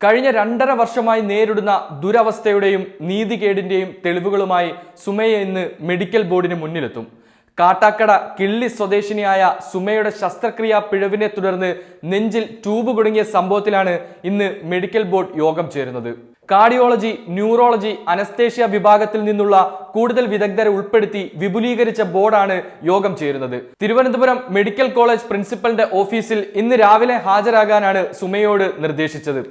കഴിഞ്ഞ 2.5 വർഷമായി നേരിടുന്ന ദുരവസ്ഥയുടെയും നീതികേടിന്റെയും തെളിവുകളുമായി സുമയ്യ ഇന്ന് മെഡിക്കൽ ബോർഡിന് മുന്നിലെത്തും. കാട്ടാക്കട കിള്ളി സ്വദേശിനിയായ സുമയുടെ ശസ്ത്രക്രിയാ പിഴവിനെ തുടർന്ന് നെഞ്ചിൽ ട്യൂബ് കുടുങ്ങിയ സംഭവത്തിലാണ് ഇന്ന് മെഡിക്കൽ ബോർഡ് യോഗം ചേരുന്നത്. കാർഡിയോളജി, ന്യൂറോളജി, അനസ്തേഷ്യ വിഭാഗത്തിൽ നിന്നുള്ള കൂടുതൽ വിദഗ്ധരെ ഉൾപ്പെടുത്തി വിപുലീകരിച്ച ബോർഡാണ് യോഗം ചേരുന്നത്. തിരുവനന്തപുരം മെഡിക്കൽ കോളേജ് പ്രിൻസിപ്പലിന്റെ ഓഫീസിൽ ഇന്ന് രാവിലെ ഹാജരാകാനാണ് സുമയോട് നിർദ്ദേശിച്ചത്.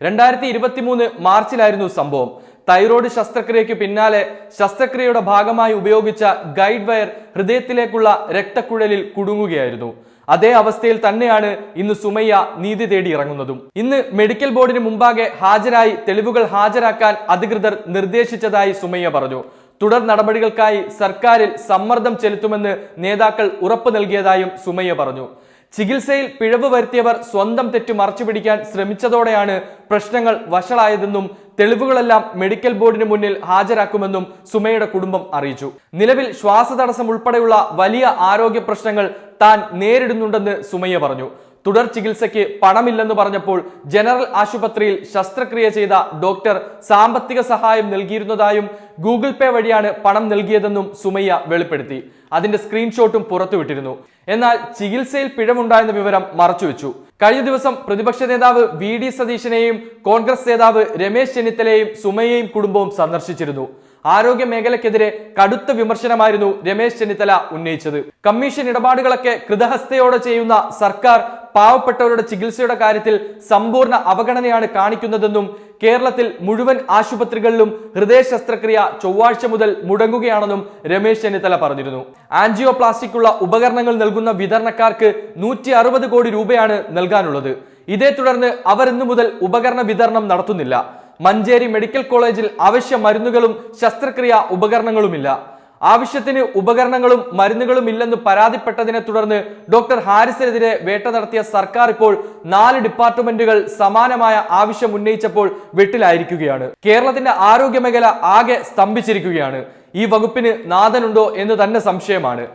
2023 മാർച്ചിലായിരുന്നു സംഭവം. തൈറോയ്ഡ് ശസ്ത്രക്രിയയ്ക്ക് പിന്നാലെ ശസ്ത്രക്രിയയുടെ ഭാഗമായി ഉപയോഗിച്ച ഗൈഡ് വയർ ഹൃദയത്തിലേക്കുള്ള രക്തക്കുഴലിൽ കുടുങ്ങുകയായിരുന്നു. അതേ അവസ്ഥയിൽ തന്നെയാണ് ഇന്ന് സുമയ്യ നീതി തേടി ഇറങ്ങുന്നതും. ഇന്ന് മെഡിക്കൽ ബോർഡിന് മുമ്പാകെ ഹാജരായി തെളിവുകൾ ഹാജരാക്കാൻ അധികൃതർ നിർദ്ദേശിച്ചതായി സുമയ്യ പറഞ്ഞു. തുടർ നടപടികൾക്കായി സർക്കാരിൽ സമ്മർദ്ദം ചെലുത്തുമെന്ന് നേതാക്കൾ ഉറപ്പു നൽകിയതായും സുമയ്യ പറഞ്ഞു. ചികിത്സയിൽ പിഴവ് വരുത്തിയവർ സ്വന്തം തെറ്റ് മറച്ചുപിടിക്കാൻ ശ്രമിച്ചതോടെയാണ് പ്രശ്നങ്ങൾ വഷളായതെന്നും തെളിവുകളെല്ലാം മെഡിക്കൽ ബോർഡിന് മുന്നിൽ ഹാജരാക്കുമെന്നും സുമയുടെ കുടുംബം അറിയിച്ചു. നിലവിൽ ശ്വാസതടസ്സം ഉൾപ്പെടെയുള്ള വലിയ ആരോഗ്യ പ്രശ്നങ്ങൾ താൻ നേരിടുന്നുണ്ടെന്ന് സുമയ്യ പറഞ്ഞു. തുടർ ചികിത്സയ്ക്ക് പണമില്ലെന്ന് പറഞ്ഞപ്പോൾ ജനറൽ ആശുപത്രിയിൽ ശസ്ത്രക്രിയ ചെയ്ത ഡോക്ടർ സാമ്പത്തിക സഹായം നൽകിയിരുന്നതായും ഗൂഗിൾ പേ വഴിയാണ് പണം നൽകിയതെന്നും സുമയ്യ വെളിപ്പെടുത്തി. അതിന്റെ സ്ക്രീൻഷോട്ടും പുറത്തുവിട്ടിരുന്നു. എന്നാൽ ചികിത്സയിൽ പിഴവുണ്ടായെന്ന വിവരം മറച്ചുവെച്ചു. കഴിഞ്ഞ ദിവസം പ്രതിപക്ഷ നേതാവ് VD സതീശനെയും കോൺഗ്രസ് നേതാവ് രമേശ് ചെന്നിത്തലയെയും സുമയ്യയും കുടുംബവും സന്ദർശിച്ചിരുന്നു. ആരോഗ്യ മേഖലയ്ക്കെതിരെ കടുത്ത വിമർശനമായിരുന്നു രമേശ് ചെന്നിത്തല ഉന്നയിച്ചത്. കമ്മീഷൻ ഇടപാടുകളൊക്കെ കൃതഹസ്തയോടെ ചെയ്യുന്ന സർക്കാർ പാവപ്പെട്ടവരുടെ ചികിത്സയുടെ കാര്യത്തിൽ സമ്പൂർണ്ണ അവഗണനയാണ് കാണിക്കുന്നതെന്നും കേരളത്തിൽ മുഴുവൻ ആശുപത്രികളിലും ഹൃദയ ശസ്ത്രക്രിയ ചൊവ്വാഴ്ച മുതൽ മുടങ്ങുകയാണെന്നും രമേശ് ചെന്നിത്തല പറഞ്ഞിരുന്നു. ആൻജിയോപ്ലാസ്റ്റിക്കുള്ള ഉപകരണങ്ങൾ നൽകുന്ന വിതരണക്കാർക്ക് 160 കോടി രൂപയാണ് നൽകാനുള്ളത്. ഇതേ തുടർന്ന് അവർ ഇന്നു മുതൽ ഉപകരണ വിതരണം നടത്തുന്നില്ല. മഞ്ചേരി മെഡിക്കൽ കോളേജിൽ അവശ്യ മരുന്നുകളും ശസ്ത്രക്രിയ ഉപകരണങ്ങളുമില്ല. ആവശ്യത്തിന് ഉപകരണങ്ങളും മരുന്നുകളും ഇല്ലെന്ന് പരാതിപ്പെട്ടതിനെ തുടർന്ന് ഡോക്ടർ ഹാരിസിനെതിരെ വേട്ട നടത്തിയ സർക്കാർ ഇപ്പോൾ 4 ഡിപ്പാർട്ട്മെന്റുകൾ സമാനമായ ആവശ്യം ഉന്നയിച്ചപ്പോൾ വെട്ടിലായിരിക്കുകയാണ്. കേരളത്തിന്റെ ആരോഗ്യ മേഖല ആകെ സ്തംഭിച്ചിരിക്കുകയാണ്. ഈ വകുപ്പിന് നാഥനുണ്ടോ എന്ന് തന്നെ സംശയമാണ്.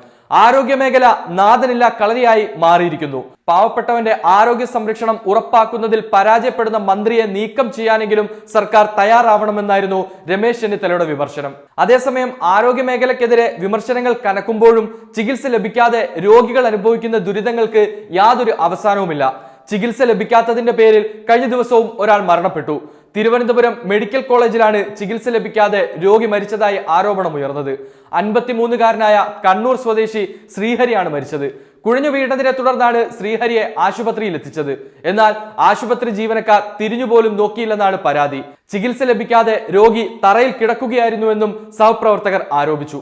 ആരോഗ്യ മേഖല നാഥനില്ല കളരിയായി മാറിയിരിക്കുന്നു. പാവപ്പെട്ടവന്റെ ആരോഗ്യ സംരക്ഷണം ഉറപ്പാക്കുന്നതിൽ പരാജയപ്പെടുന്ന മന്ത്രിയെ നീക്കം ചെയ്യാനെങ്കിലും സർക്കാർ തയ്യാറാവണമെന്നായിരുന്നു രമേശ് ചെന്നിത്തലയുടെ വിമർശനം. അതേസമയം ആരോഗ്യ മേഖലയ്ക്കെതിരെ വിമർശനങ്ങൾ കനക്കുമ്പോഴും ചികിത്സ ലഭിക്കാതെ രോഗികൾ അനുഭവിക്കുന്ന ദുരിതങ്ങൾക്ക് യാതൊരു അവസാനവുമില്ല. ചികിത്സ ലഭിക്കാത്തതിന്റെ പേരിൽ കഴിഞ്ഞ ദിവസവും ഒരാൾ മരണപ്പെട്ടു. തിരുവനന്തപുരം മെഡിക്കൽ കോളേജിലാണ് ചികിത്സ ലഭിക്കാതെ രോഗി മരിച്ചതായി ആരോപണമുയർന്നത്. 53-കാരനായ കണ്ണൂർ സ്വദേശി ശ്രീഹരിയാണ് മരിച്ചത്. കുഴഞ്ഞു വീണതിനെ തുടർന്നാണ് ശ്രീഹരിയെ ആശുപത്രിയിൽ എത്തിച്ചത്. എന്നാൽ ആശുപത്രി ജീവനക്കാർ തിരിഞ്ഞുപോലും നോക്കിയില്ലെന്നാണ് പരാതി. ചികിത്സ ലഭിക്കാതെ രോഗി തറയിൽ കിടക്കുകയായിരുന്നുവെന്നും സഹപ്രവർത്തകർ ആരോപിച്ചു.